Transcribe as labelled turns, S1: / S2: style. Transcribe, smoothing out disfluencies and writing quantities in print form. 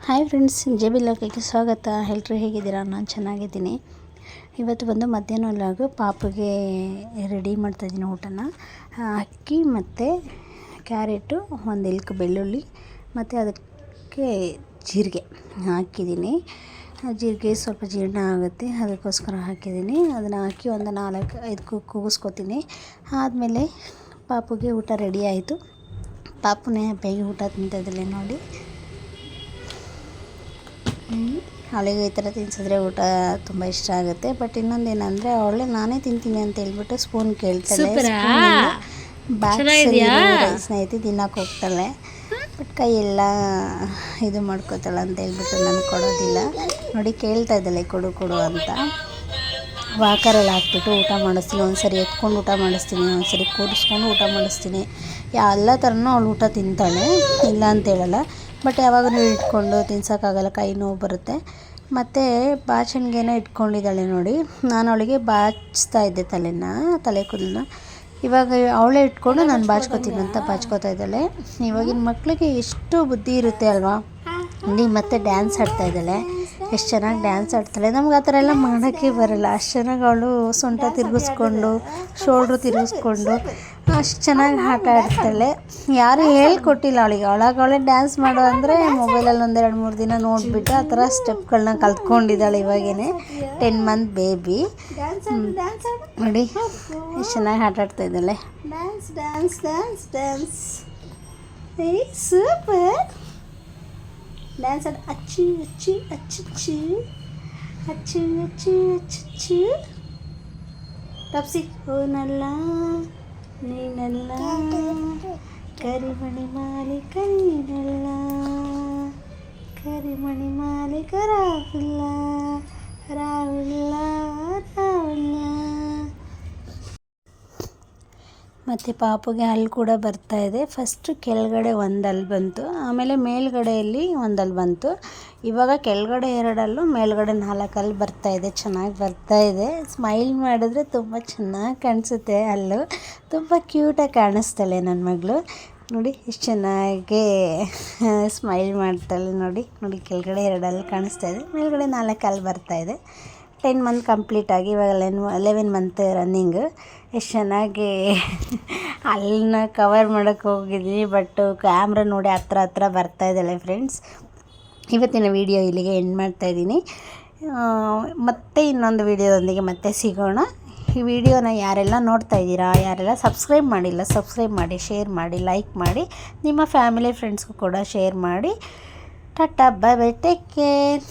S1: Hi friends, JB ಲಾಗಿಗೆ ಸ್ವಾಗತ. ಎಲ್ಲರೂ ಹೇಗಿದ್ದೀರಾ? ನಾನು ಚೆನ್ನಾಗಿದ್ದೀನಿ. ಇವತ್ತು ಬಂದು ಮಧ್ಯಾಹ್ನ ಲಾಗು ಪಾಪುಗೆ ರೆಡಿ ಮಾಡ್ತಾಯಿದ್ದೀನಿ ಊಟನ. ಅಕ್ಕಿ ಮತ್ತು ಕ್ಯಾರೆಟು, ಒಂದು ಎಲ್ಕು ಬೆಳ್ಳುಳ್ಳಿ ಮತ್ತು ಅದಕ್ಕೆ ಜೀರಿಗೆ ಹಾಕಿದ್ದೀನಿ. ಜೀರಿಗೆ ಸ್ವಲ್ಪ ಜೀರ್ಣ ಆಗುತ್ತೆ, ಅದಕ್ಕೋಸ್ಕರ ಹಾಕಿದ್ದೀನಿ. ಅದನ್ನು ಹಾಕಿ ಒಂದು 4-5 ಕೂಗಿಸ್ಕೊತೀನಿ. ಆದಮೇಲೆ ಪಾಪುಗೆ ಊಟ ರೆಡಿ ಆಯಿತು. ಪಾಪುನೇ ಬೇಗ ಊಟ ತಿಂತಾಯಿದ್ದಾಳೆ ನೋಡಿ. ಅವಳಿಗೆ ಈ ಥರ ತಿನ್ಸಿದ್ರೆ ಊಟ ತುಂಬ ಇಷ್ಟ ಆಗುತ್ತೆ. ಬಟ್ ಇನ್ನೊಂದೇನೆಂದರೆ ಅವಳೇ ನಾನೇ ತಿಂತೀನಿ ಅಂತ ಹೇಳ್ಬಿಟ್ಟು ಸ್ಪೂನ್ ಕೇಳ್ತಾಳೆ. ರೈಸ್ನ ಐತಿ ತಿನ್ನೋಕೆ ಹೋಗ್ತಾಳೆ. ಬಟ್ ಕೈಯೆಲ್ಲ ಇದು ಮಾಡ್ಕೋತಾಳೆ ಅಂತ ಹೇಳ್ಬಿಟ್ಟು ನಾನು ಕೊಡೋದಿಲ್ಲ. ನೋಡಿ ಕೇಳ್ತಾ ಇದ್ದಾಳೆ ಕೊಡು ಅಂತ. ವಾಕರಲ್ಲಿ ಹಾಕ್ಬಿಟ್ಟು ಊಟ ಮಾಡಿಸ್ತೀನಿ. ಒಂದ್ಸರಿ ಎತ್ಕೊಂಡು ಊಟ ಮಾಡಿಸ್ತೀನಿ, ಒಂದ್ಸರಿ ಕೂರಿಸ್ಕೊಂಡು ಊಟ ಮಾಡಿಸ್ತೀನಿ. ಎಲ್ಲ ಥರನೂ ಅವಳು ಊಟ ತಿಂತಾಳೆ, ಇಲ್ಲ ಅಂತ ಹೇಳಲ್ಲ. ಬಟ್ ಯಾವಾಗಲೂ ಇಟ್ಕೊಂಡು ತಿನ್ಸೋಕ್ಕಾಗಲ್ಲ, ಕೈ ನೋವು ಬರುತ್ತೆ. ಮತ್ತು ಬಾಚಣಿಗೆನ ಇಟ್ಕೊಂಡಿದ್ದಾಳೆ ನೋಡಿ. ನಾನು ಅವಳಿಗೆ ಬಾಚ್ತಾ ಇದ್ದೆ ತಲೆ ಕೂದಲನ್ನ. ಇವಾಗ ಅವಳೇ ಇಟ್ಕೊಂಡು ನಾನು ಬಾಚ್ಕೋತೀನಿ ಅಂತ ಬಾಚ್ಕೋತಾ ಇದ್ದಾಳೆ. ಇವಾಗಿನ ಮಕ್ಕಳಿಗೆ ಎಷ್ಟು ಬುದ್ಧಿ ಇರುತ್ತೆ ಅಲ್ವಾ. ಇಲ್ಲಿ ಮತ್ತೆ ಡ್ಯಾನ್ಸ್ ಆಡ್ತಾ ಇದ್ದಾಳೆ. ಎಷ್ಟು ಚೆನ್ನಾಗಿ ಡ್ಯಾನ್ಸ್ ಆಡ್ತಾಳೆ. ನಮ್ಗೆ ಆ ಥರ ಎಲ್ಲ ಮಾಡೋಕ್ಕೆ ಬರೋಲ್ಲ. ಅಷ್ಟು ಚೆನ್ನಾಗಿ ಅವಳು ಸೊಂಟ ತಿರುಗಿಸ್ಕೊಂಡು, ಶೋಲ್ಡ್ರು ತಿರುಗಿಸ್ಕೊಂಡು ಅಷ್ಟು ಚೆನ್ನಾಗಿ ಆಟ ಆಡ್ತಾಳೆ. ಯಾರೂ ಹೇಳ್ಕೊಟ್ಟಿಲ್ಲ ಅವಳಿಗೆ. ಅವಳೇ ಡ್ಯಾನ್ಸ್ ಮಾಡೋ ಅಂದರೆ ಮೊಬೈಲಲ್ಲಿ 1-2-3 ದಿನ ನೋಡಿಬಿಟ್ಟು ಆ ಥರ ಸ್ಟೆಪ್ಗಳನ್ನ ಕಲ್ತ್ಕೊಂಡಿದ್ದಾಳೆ. ಇವಾಗೇ 10 ಮಂತ್ ಬೇಬಿ ನೋಡಿ, ಎಷ್ಟು ಚೆನ್ನಾಗಿ ಆಟ ಆಡ್ತಾ ಇದ್ದಾಳೆ. ಡ್ಯಾನ್ಸ್ ಸೂಪರ್ ಡ್ಯಾನ್ಸ್ ಆಡ. ಅಚ್ಚು ಅಚ್ಚು ಅಚ್ಚು ಅಚ್ಚು ಅಚ್ಚು ಅಚ್ಚು ಟಪ್ಸಿ. ಓನಲ್ಲ ನೀನಲ್ಲ ಕರಿಮಣಿ ಮಾಲೀಕ ನೀನಲ್ಲ, ಕರಿಮಣಿ ಮಾಲೀಕ ರಾಹುಲ್ಲ. ಮತ್ತು ಪಾಪುಗೆ ಹಲ್ಲು ಕೂಡ ಬರ್ತಾಯಿದೆ. ಫಸ್ಟು ಕೆಳಗಡೆ ಒಂದು ಹಲ್ಲು ಬಂತು, ಆಮೇಲೆ ಮೇಲ್ಗಡೆಯಲ್ಲಿ ಒಂದು ಹಲ್ಲು ಬಂತು. ಇವಾಗ ಕೆಳಗಡೆ 2 ಹಲ್ಲು, ಮೇಲ್ಗಡೆ 4 ಹಲ್ಲು ಬರ್ತಾಯಿದೆ. ಚೆನ್ನಾಗಿ ಬರ್ತಾಯಿದೆ. ಸ್ಮೈಲ್ ಮಾಡಿದ್ರೆ ತುಂಬ ಚೆನ್ನಾಗಿ ಕಾಣಿಸುತ್ತೆ. ಹಲ್ಲು ತುಂಬ ಕ್ಯೂಟಾಗಿ ಕಾಣಿಸ್ತಾಳೆ ನನ್ನ ಮಗಳು. ನೋಡಿ ಎಷ್ಟು ಚೆನ್ನಾಗಿ ಸ್ಮೈಲ್ ಮಾಡ್ತಾಳೆ ನೋಡಿ. ಕೆಳಗಡೆ 2 ಹಲ್ಲು ಕಾಣಿಸ್ತಾಯಿದೆ, ಮೇಲ್ಗಡೆ 4 ಹಲ್ಲು ಬರ್ತಾಯಿದೆ. 10 ಮಂತ್ ಕಂಪ್ಲೀಟಾಗಿ ಇವಾಗ 11 ಮಂತ್ ರನ್ನಿಂಗು. ಎಷ್ಟು ಚೆನ್ನಾಗಿ ಅಲ್ಲನ್ನ ಕವರ್ ಮಾಡೋಕ್ಕೆ ಹೋಗಿದ್ದೀನಿ. ಬಟ್ ಕ್ಯಾಮ್ರಾ ನೋಡಿ ಹತ್ರ ಬರ್ತಾಯಿದ್ದಾಳೆ. ಫ್ರೆಂಡ್ಸ್, ಇವತ್ತಿನ ವಿಡಿಯೋ ಇಲ್ಲಿಗೆ ಎಂಡ್ ಮಾಡ್ತಾಯಿದ್ದೀನಿ. ಮತ್ತೆ ಇನ್ನೊಂದು ವಿಡಿಯೋದೊಂದಿಗೆ ಮತ್ತೆ ಸಿಗೋಣ. ಈ ವಿಡಿಯೋನ ಯಾರೆಲ್ಲ ನೋಡ್ತಾ ಇದ್ದೀರಾ, ಯಾರೆಲ್ಲ ಸಬ್ಸ್ಕ್ರೈಬ್ ಮಾಡಿಲ್ಲ ಸಬ್ಸ್ಕ್ರೈಬ್ ಮಾಡಿ, ಶೇರ್ ಮಾಡಿ, ಲೈಕ್ ಮಾಡಿ, ನಿಮ್ಮ ಫ್ಯಾಮಿಲಿ ಫ್ರೆಂಡ್ಸ್ಗೂ ಕೂಡ ಶೇರ್ ಮಾಡಿ. Tata, bye bye, take care.